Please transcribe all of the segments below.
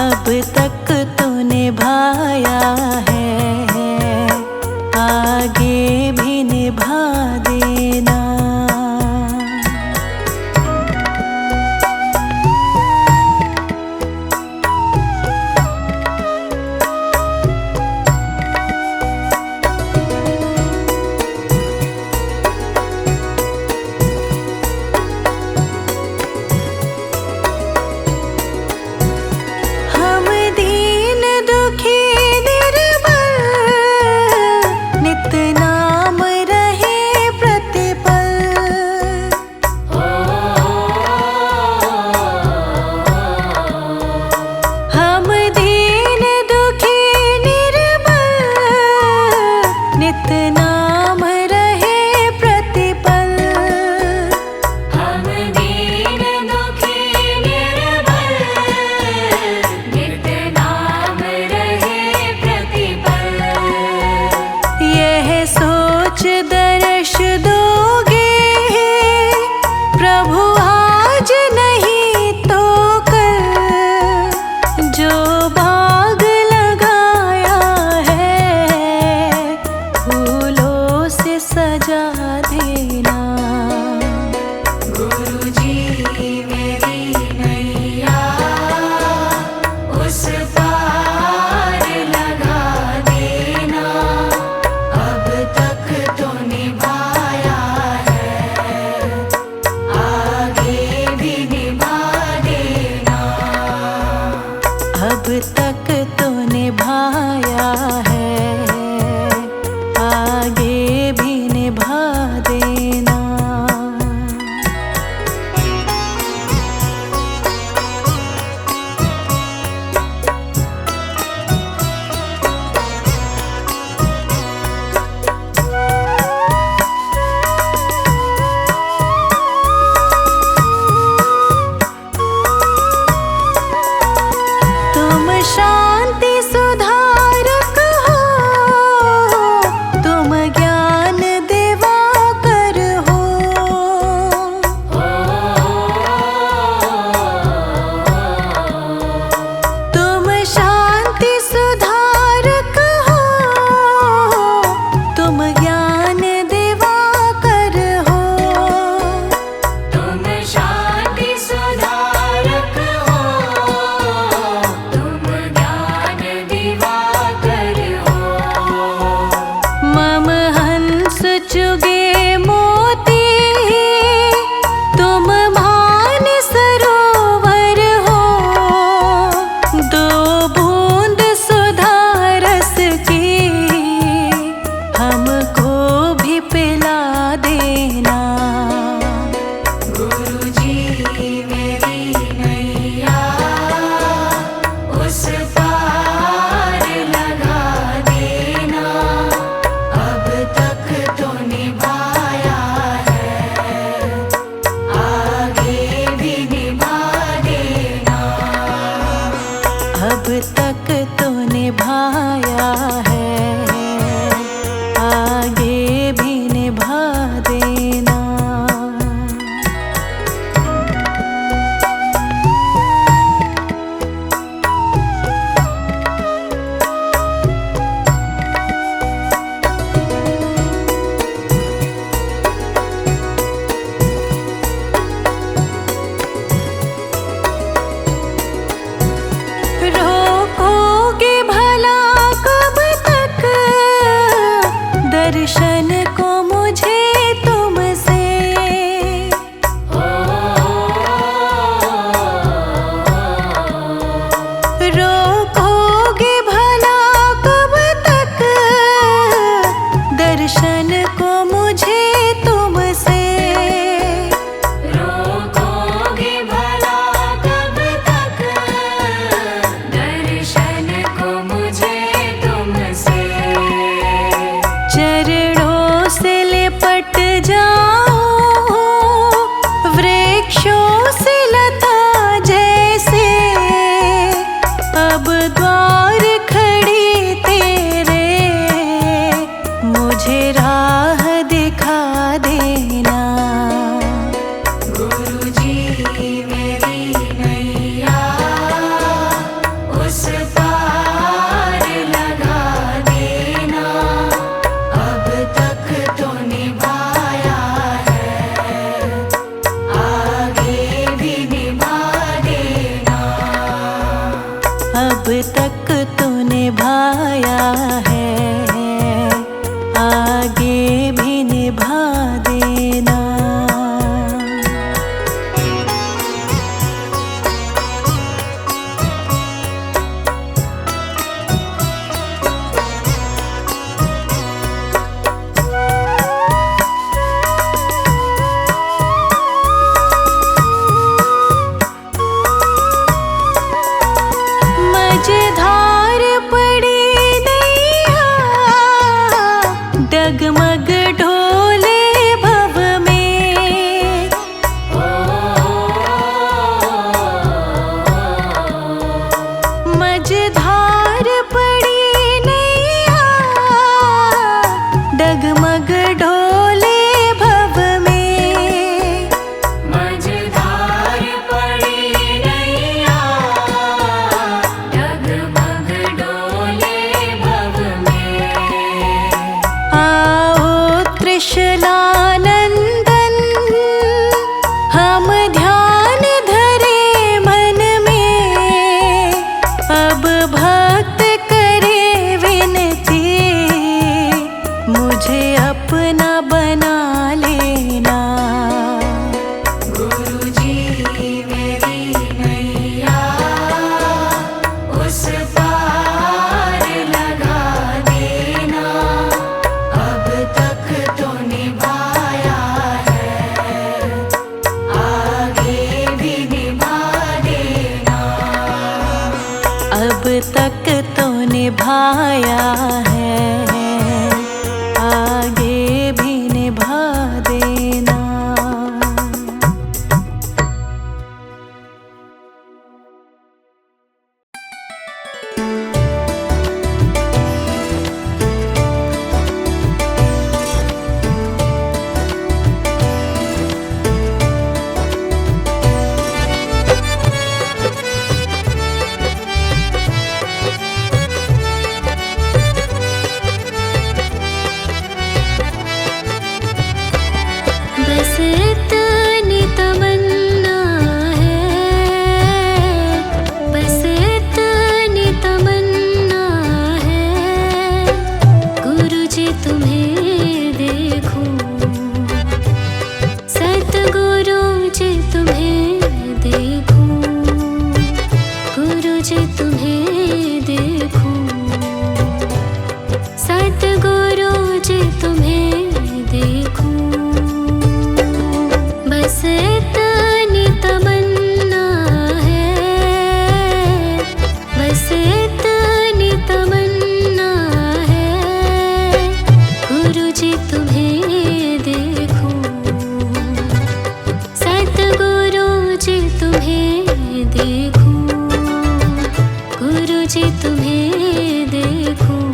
अब तक तो निभाया है, आगे भी निभा देना। दर्श दोगे प्रभु आज नहीं तो कल, जो बाग लगाया है फूलों से सजा देना। गुरुजी मेरी नैया उस पार लगा देना, अब तक तो निभाया है, आगे भी निभा देना। अब तक तो निभाया है, आगे भी निभा देना। शांति सुधारक हो, तुम ज्ञान दिवाकर हो। तुम शांति सुधारक हो, तुम ज्ञान दिवाकर हो। तुम शांति सुधारक हो, मम हंस चुगे मोती, तुम मान सरोवर हो। दो बूंद सुधा रस की हमको भी पिला देना। गुरुजी मेरी नैया उस पार लगा देना, अब तक तो निभाया है, आगे भी निभा देना। अब तक तो निभाया है, आगे भी निभा देना। रोको अब तक तो निभाया है, आगे भी निभा देना। मझधार पड़ी नैया, डगमग ढोले भव में। मझधार पड़ी नैया, डगमग ढोले भव में। मझधार पड़ी नैया, डगमग डोले भव में। आओ त्रिशलानंदन, हम ध्यान धरे मन में। अब भक्त करे विनती, मुझे अपना बना लेना। गुरुजी मेरी नैया उस पार लगा देना। अब तक तो निभाया है, आगे भी निभा देना। अब तक तो निभाया है, आगे भी निभा देना। बस इतनी तमन्ना है, बस इतनी तमन्ना है। गुरुजी तुम्हें देखूं, सतगुरु जी तुम्हें देखूं। गुरुजी तुम्हें देखूं, सतगुरु जी तुम्हें देखूं। बस इतनी तमन्ना है, बस इतनी तमन्ना है। गुरुजी तुम्हें देखूं, सतगुरु जी तुम्हें देखूं। गुरुजी तुम्हें देखूं,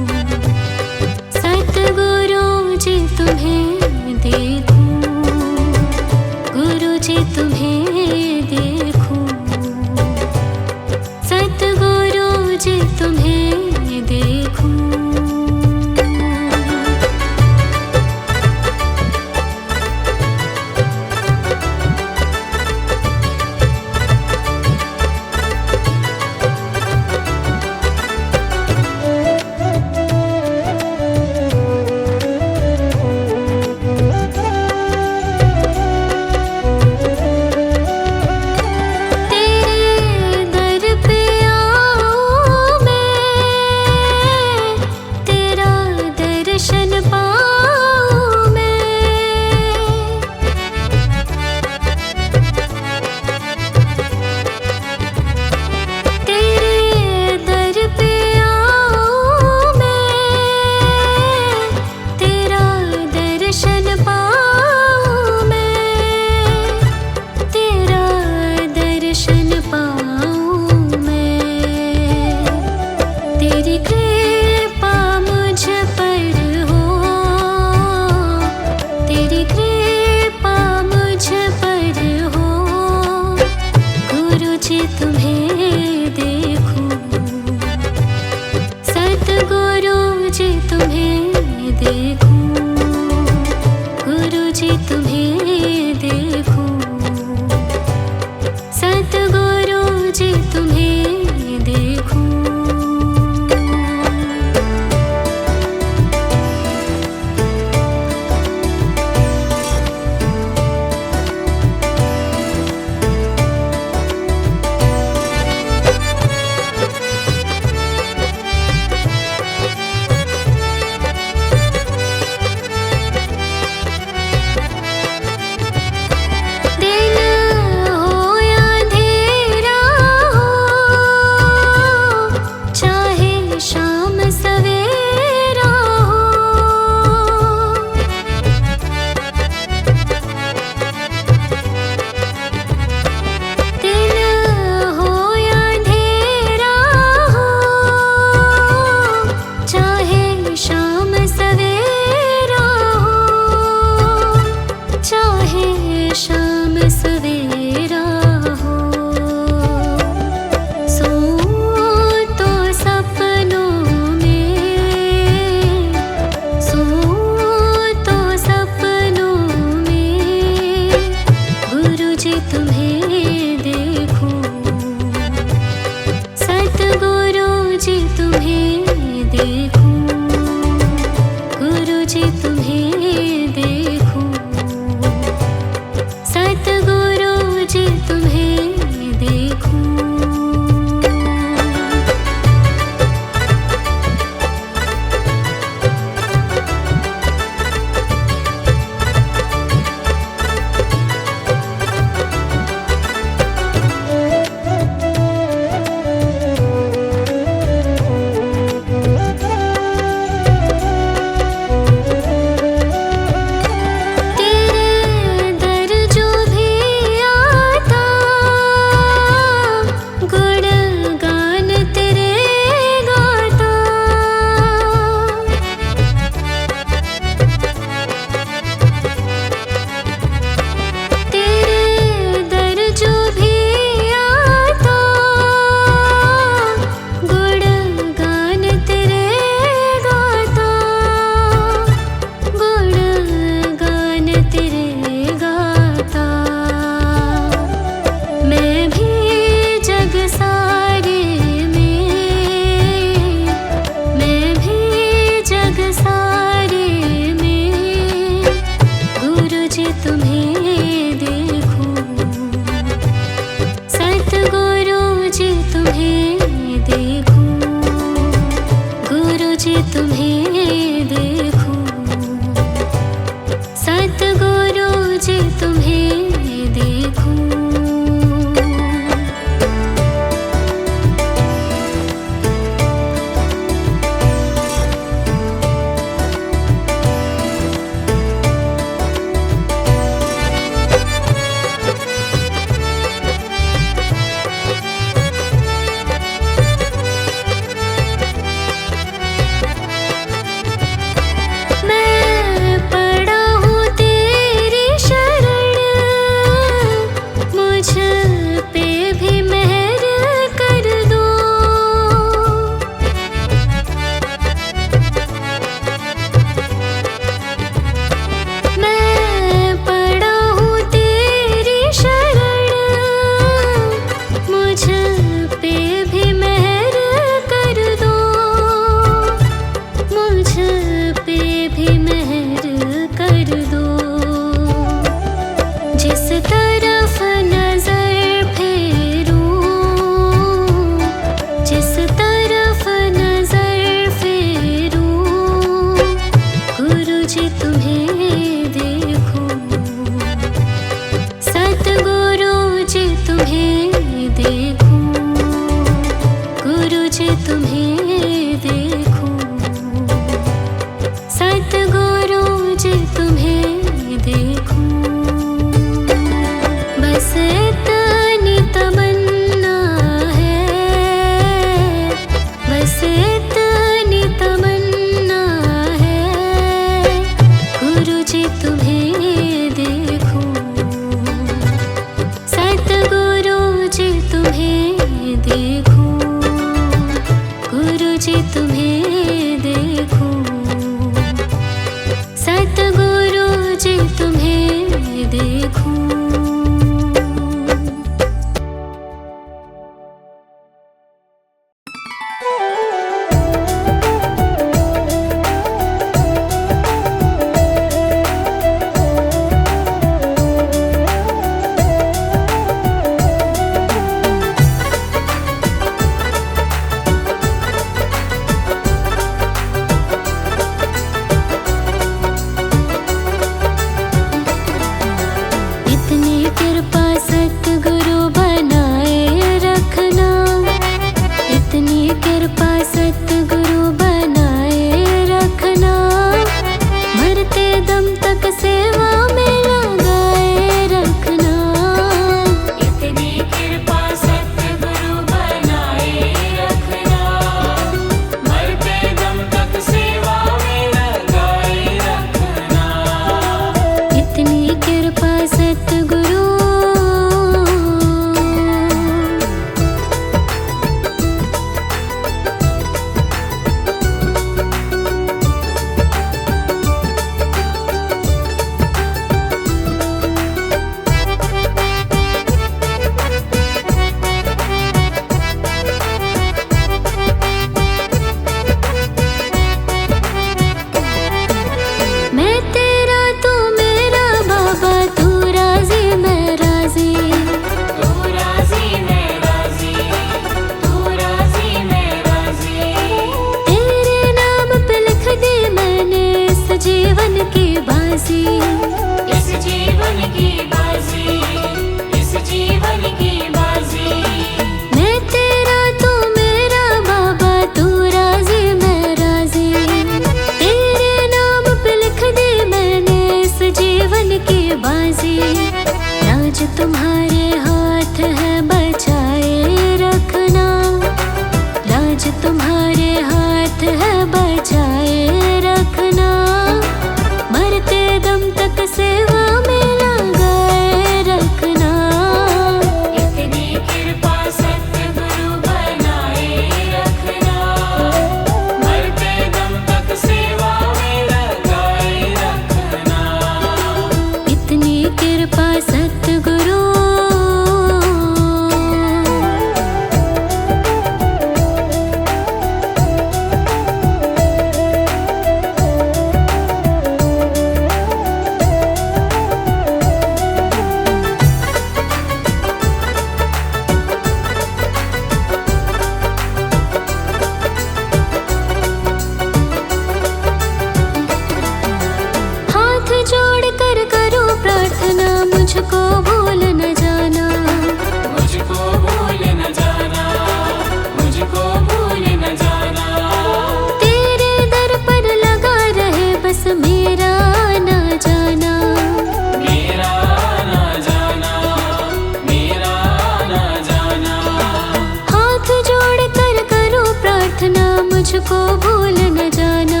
मुझको भूल न जाना।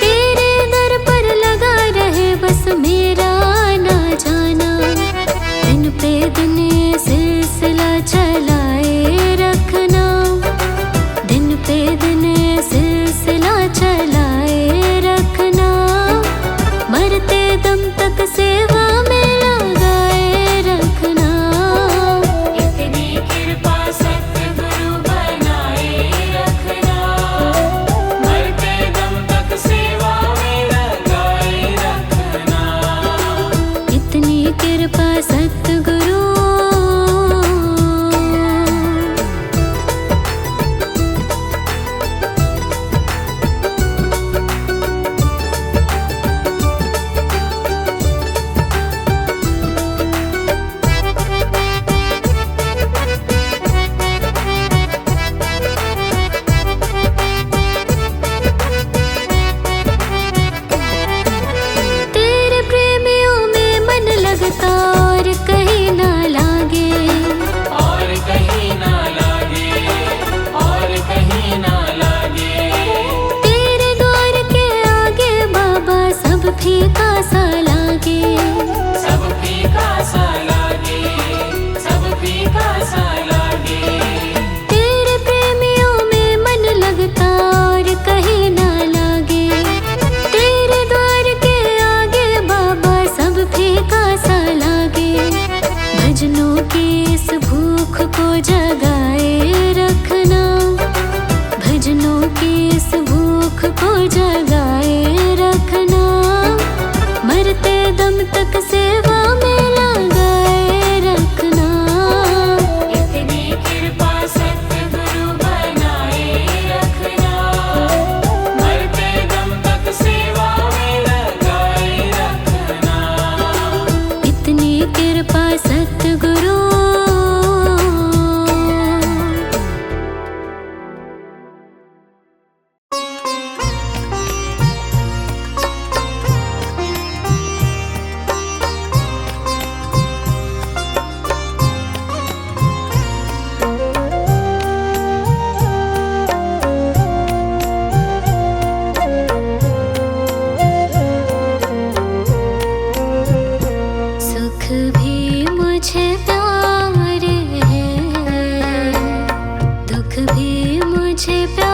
तेरे दर पर लगा रहे बस मेरा ना जाना। दिन पे दिन ये सिलसिला चलाए रखना। दिन पे दिन ये सिलसिला चलाए रखना। मरते दम तक सेवा में लगाए रखना। इतनी कृपा सतगुरु बनाए रखना। मरते दम तक सेवा में लगाए रखना। इतनी कृपा सतगुरु। तेरे प्रेमियों में मन लगता और कहीं ना लागे। और कहीं ना लागे। और कहीं ना लागे। तेरे द्वार के आगे बाबा सब फीका सा लागे। सब फीका सा लागे। सब फीका सा लागे। तेरे प्रेमियों में मन लगता और कहीं ना लागे। तेरे द्वार के आगे बाबा सब फीका सा लागे। भजनों की इस भूख को जगाए रखना। भजनों की इस भूख को जगाए रखना। मरते दम तक सेवा में लगाए रखना। इतनी कृपा सतगुरु बनाए रखना। मरते दम तक सेवा में लगाए रखना। इतनी कृपा सतगुरु। सुख भी मुझे प्यारे है। दुख भी मुझे प्यारे